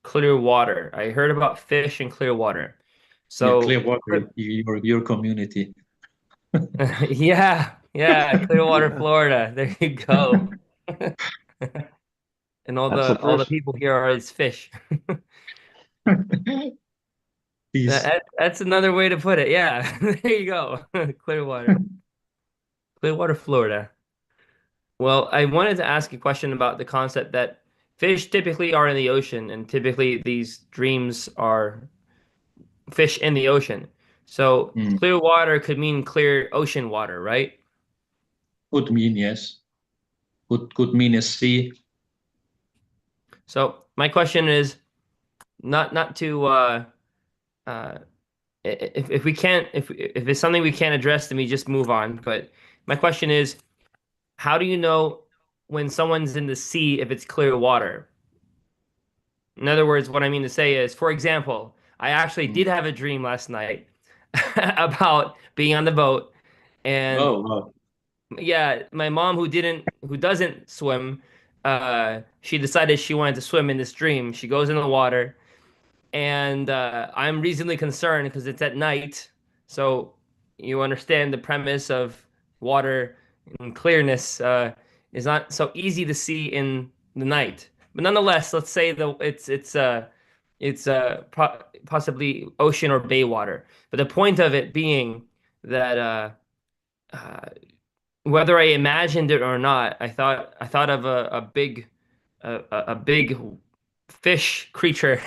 clear water. I heard about fish in clear water. So clear water, your community. yeah, Clearwater, Florida. There you go. And all the people here are as fish. That's another way to put it. Yeah, there you go. Clearwater, Florida. Well, I wanted to ask a question about the concept that fish typically are in the ocean, and typically these dreams are fish in the ocean. So clear water could mean clear ocean water, right? Could mean, yes. Could mean a sea. So my question is not to if we can't if it's something we can't address, then we just move on. But my question is, how do you know when someone's in the sea if it's clear water? In other words, what I mean to say is, for example, I actually did have a dream last night about being on the boat, and Oh, wow. yeah, my mom who doesn't swim, she decided she wanted to swim in this dream. She goes in the water, and I'm reasonably concerned because it's at night. So you understand the premise of water and clearness is not so easy to see in the night. But nonetheless, let's say it's possibly ocean or bay water. But the point of it being that uh, whether I imagined it or not, I thought of a big fish creature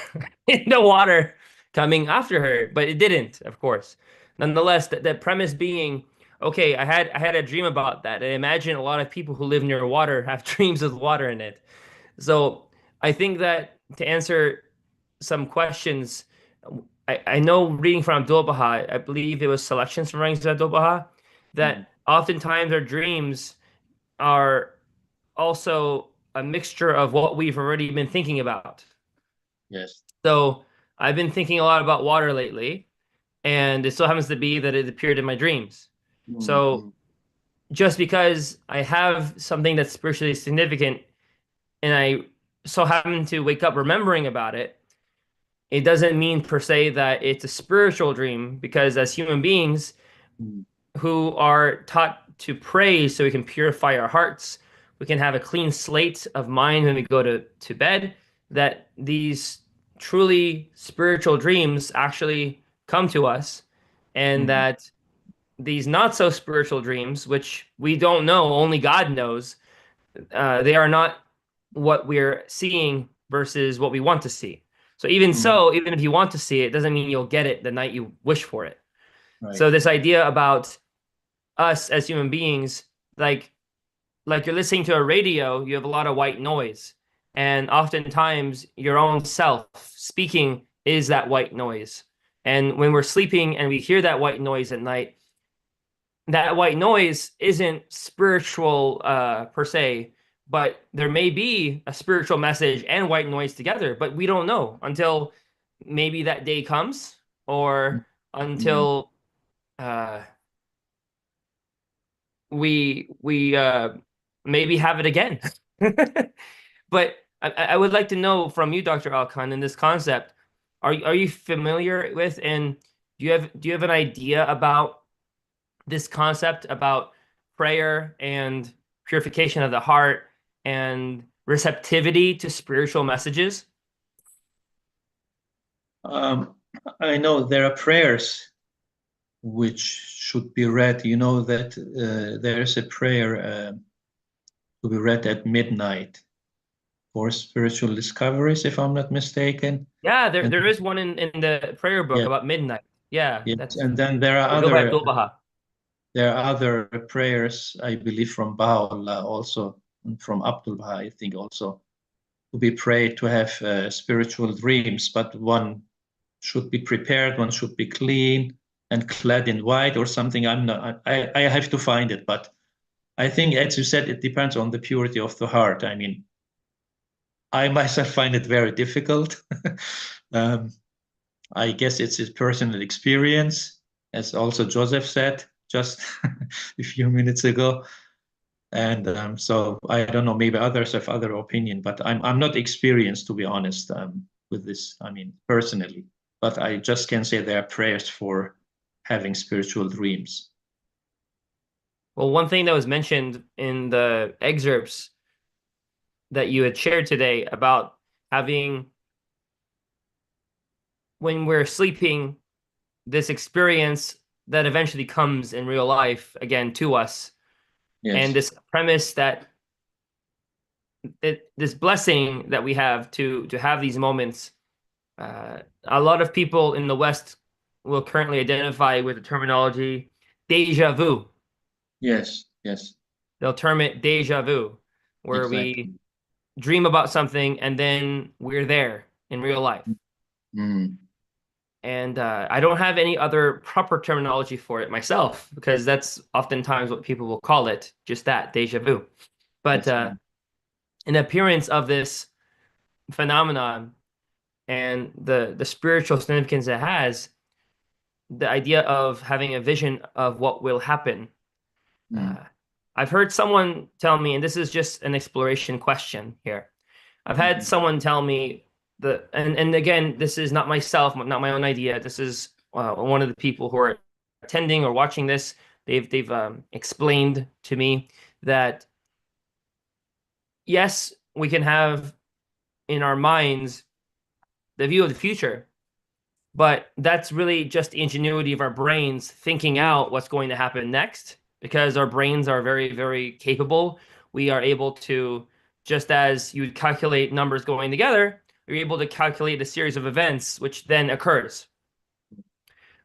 in the water coming after her, but it didn't, of course. Nonetheless, the premise being, okay, I had a dream about that. I imagine a lot of people who live near water have dreams with water in it. So I think that to answer some questions, I know reading from Abdu'l-Bahá, I believe it was selections from writings of Abdu'l-Bahá, that oftentimes our dreams are also a mixture of what we've already been thinking about. Yes. So I've been thinking a lot about water lately, and it so happens to be that it appeared in my dreams. So just because I have something that's spiritually significant and I so happen to wake up remembering about it, it doesn't mean per se that it's a spiritual dream, because as human beings who are taught to pray so we can purify our hearts, we can have a clean slate of mind when we go to bed, that these truly spiritual dreams actually come to us, and that these not so spiritual dreams, which we don't know, only God knows, they are not what we're seeing versus what we want to see. So even so, even if you want to see it, doesn't mean you'll get it the night you wish for it. Right. So this idea about us as human beings, like you're listening to a radio, you have a lot of white noise. And oftentimes your own self speaking is that white noise. And when we're sleeping and we hear that white noise at night, that white noise isn't spiritual per se, but there may be a spiritual message and white noise together, but we don't know until maybe that day comes, or until we maybe have it again. But I would like to know from you, Dr. Alkan, in this concept, are you familiar with, and do you have an idea about this concept about prayer and purification of the heart and receptivity to spiritual messages? I know there are prayers which should be read. You know that there's a prayer to be read at midnight for spiritual discoveries, if I'm not mistaken. Yeah, there is one in the prayer book about midnight. Yeah, yes. that's And then there are other prayers, I believe, from Bahá'u'lláh also, and from Abdu'l-Bahá, I think also, to be prayed to have spiritual dreams. But one should be prepared, one should be clean and clad in white or something. I have to find it, but I think, as you said, it depends on the purity of the heart. I mean, I myself find it very difficult. I guess it's his personal experience, as also Joseph said just a few minutes ago. And so I don't know, maybe others have other opinion, but I'm not experienced, to be honest, with this, I mean, personally. But I just can say there are prayers for having spiritual dreams. Well, one thing that was mentioned in the excerpts that you had shared today about having, when we're sleeping, this experience that eventually comes in real life again to us. Yes. And this premise that this blessing that we have to have these moments, a lot of people in the West will currently identify with the terminology déjà vu. Yes, yes. They'll term it déjà vu, where Exactly. dream about something and then we're there in real life. Mm. And I don't have any other proper terminology for it myself, because that's oftentimes what people will call it, just that, déjà vu. But That's right. an appearance of this phenomenon and the spiritual significance it has, the idea of having a vision of what will happen. Mm. I've heard someone tell me, and this is just an exploration question here. I've had someone tell me and again, this is not myself, not my own idea. This is one of the people who are attending or watching this. They've explained to me that yes, we can have in our minds the view of the future, but that's really just the ingenuity of our brains thinking out what's going to happen next, because our brains are very, very capable. We are able to, just as you would calculate numbers going together, you're able to calculate a series of events which then occurs.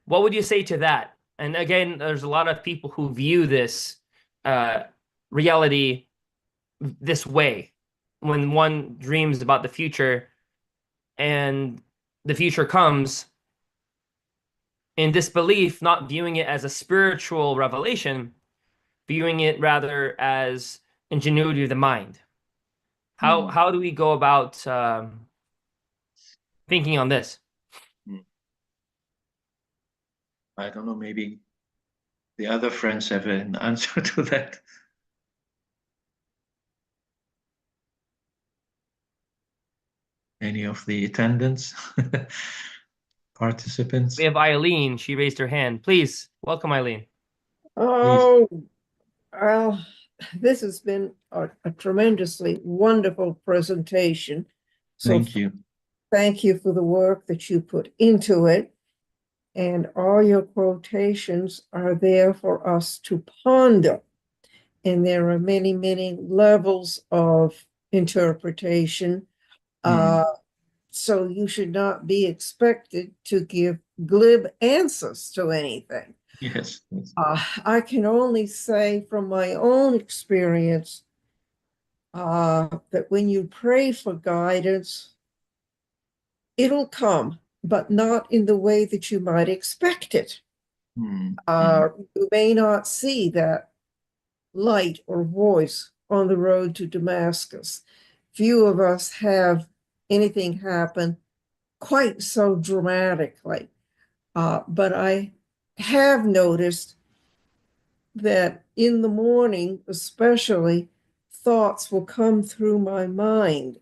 What would you say to that? And again, there's a lot of people who view this reality this way. When one dreams about the future and the future comes, in disbelief, not viewing it as a spiritual revelation, viewing it rather as ingenuity of the mind. How do we go about thinking on this? I don't know, maybe the other friends have an answer to that. Any of the attendants, participants? We have Eileen. She raised her hand. Please, welcome, Eileen. Oh, well, this has been a tremendously wonderful presentation. So Thank you. thank you for the work that you put into it. And all your quotations are there for us to ponder. And there are many, many levels of interpretation. So you should not be expected to give glib answers to anything. Yes. I can only say from my own experience that when you pray for guidance, it'll come, but not in the way that you might expect it. You may not see that light or voice on the road to Damascus. Few of us have anything happen quite so dramatically, but I have noticed that in the morning, especially, thoughts will come through my mind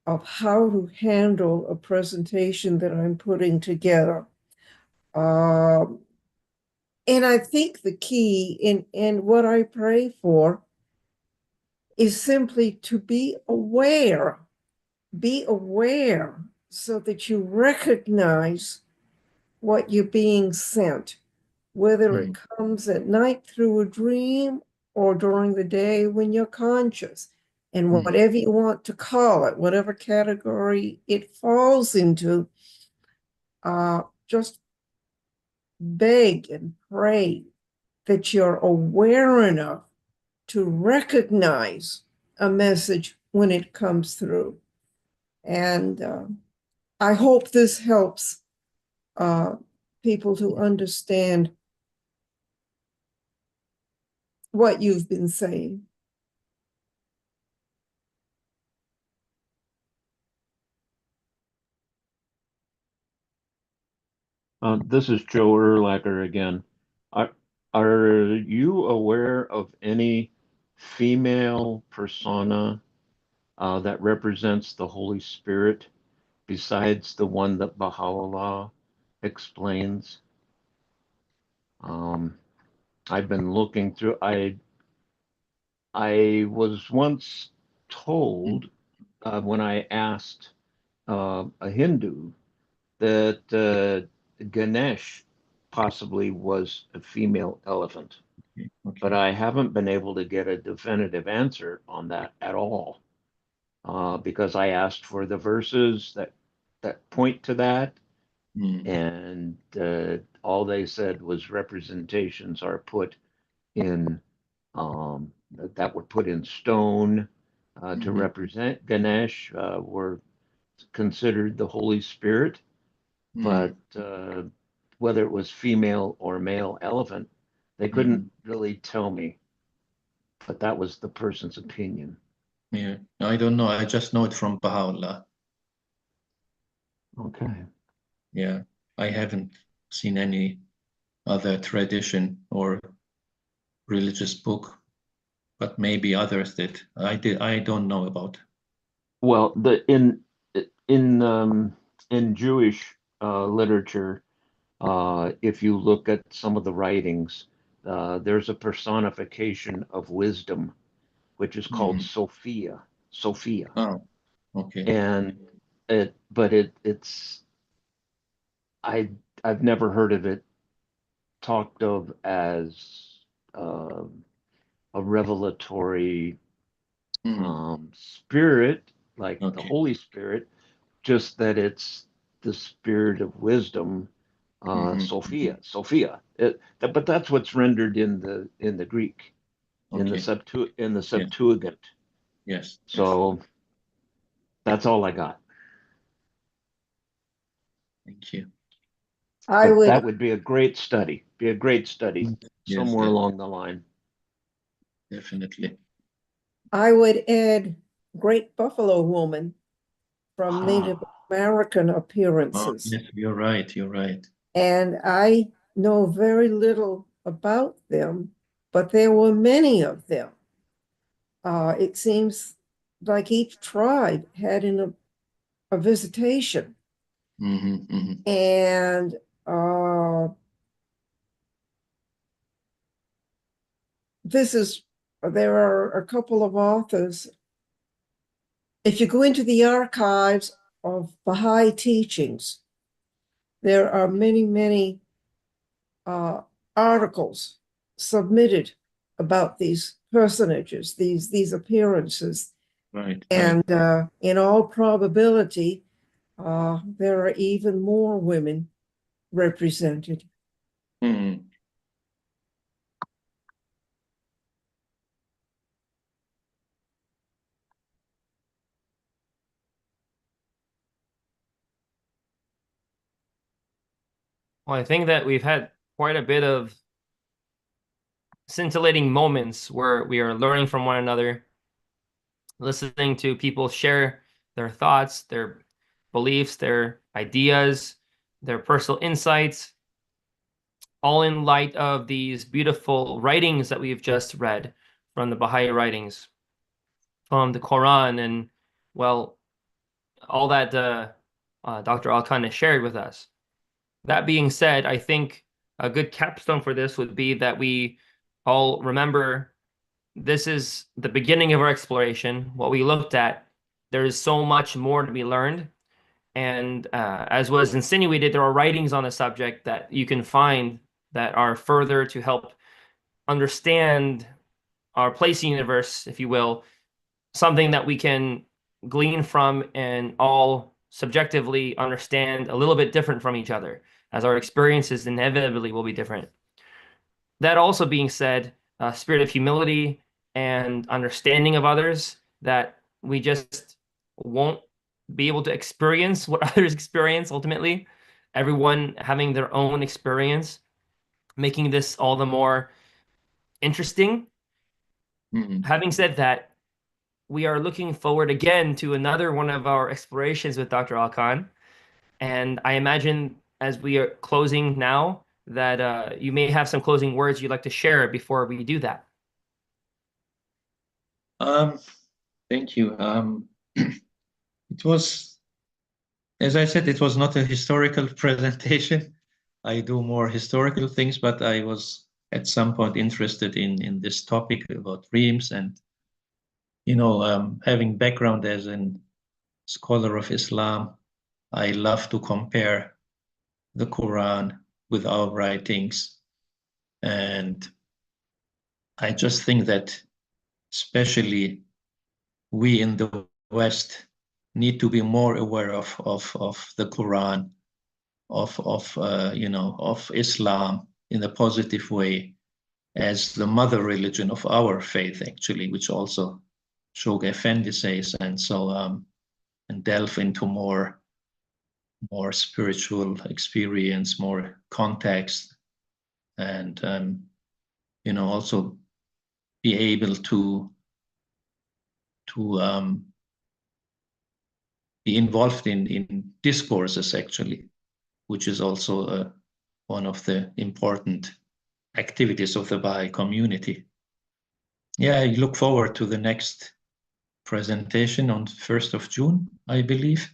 of how to handle a presentation that I'm putting together. And I think the key in what I pray for is simply to be aware so that you recognize what you're being sent, whether it comes at night through a dream or during the day when you're conscious. And whatever you want to call it, whatever category it falls into, just beg and pray that you're aware enough to recognize a message when it comes through. And I hope this helps people to understand what you've been saying. This is Joe Erlacher again. Are you aware of any female persona that represents the Holy Spirit besides the one that Baha'u'lláh explains? I've been looking through. I was once told when I asked a Hindu that Ganesh possibly was a female elephant, but I haven't been able to get a definitive answer on that at all because I asked for the verses that point to that, and all they said was representations are put in that were put in stone to represent Ganesh were considered the Holy Spirit, but whether it was female or male elephant, they couldn't really tell me. But that was the person's opinion. Yeah, I don't know. I just know it from Bahá'u'lláh. Okay. Yeah, I haven't seen any other tradition or religious book, but maybe others did. I don't know about. Well, in Jewish literature, if you look at some of the writings, there's a personification of wisdom, which is called Sophia. Sophia. Oh, okay. And it's I've never heard of it talked of as a revelatory spirit, like the Holy Spirit, just that it's the spirit of wisdom, Sophia. But that's what's rendered in the Greek, in the Septuagint. Yes. So that's all I got. Thank you. That would be a great study. Yes, Somewhere along the line. Definitely. I would add Great Buffalo Woman from Native American appearances. Yes, you're right. You're right. And I know very little about them, but there were many of them. It seems like each tribe had a visitation. And there are a couple of authors. If you go into the archives of Baha'i teachings, there are many, many articles submitted about these personages, these appearances. Right. And in all probability, there are even more women represented. Well, I think that we've had quite a bit of scintillating moments where we are learning from one another, listening to people share their thoughts, their beliefs, their ideas, their personal insights, all in light of these beautiful writings that we've just read from the Baha'i writings, from the Quran, and, well, all that Dr. Al-Khan has shared with us. That being said, I think a good capstone for this would be that we all remember this is the beginning of our exploration. What we looked at, there is so much more to be learned. And as was insinuated, there are writings on the subject that you can find that are further to help understand our place in the universe, if you will, something that we can glean from and all subjectively understand a little bit different from each other, as our experiences inevitably will be different. That also being said, a spirit of humility and understanding of others, that we just won't be able to experience what others experience ultimately, everyone having their own experience, making this all the more interesting. Having said that, we are looking forward again to another one of our explorations with Dr. Al-Khan. And I imagine as we are closing now that you may have some closing words you'd like to share before we do that. Thank you. It was, as I said, it was not a historical presentation. I do more historical things, but I was at some point interested in this topic about dreams, and having background as a scholar of Islam, I love to compare the Quran with our writings, and I just think that especially we in the West need to be more aware of the Quran, of Islam in a positive way as the mother religion of our faith, actually, which also Shoghi Effendi says, and so and delve into more spiritual experience, more context, and also be able to be involved in discourses, actually, which is also one of the important activities of the Baha'i community. Yeah, I look forward to the next presentation on 1st of June, I believe,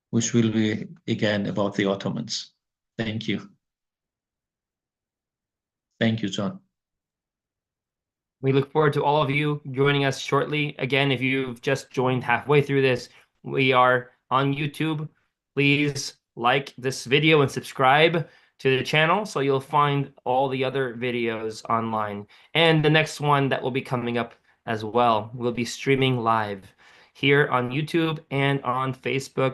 which will be again about the Ottomans. Thank you. Thank you, John. We look forward to all of you joining us shortly. Again, if you've just joined halfway through this, we are on YouTube. Please like this video and subscribe to the channel so you'll find all the other videos online. And the next one that will be coming up as well will be streaming live here on YouTube and on Facebook.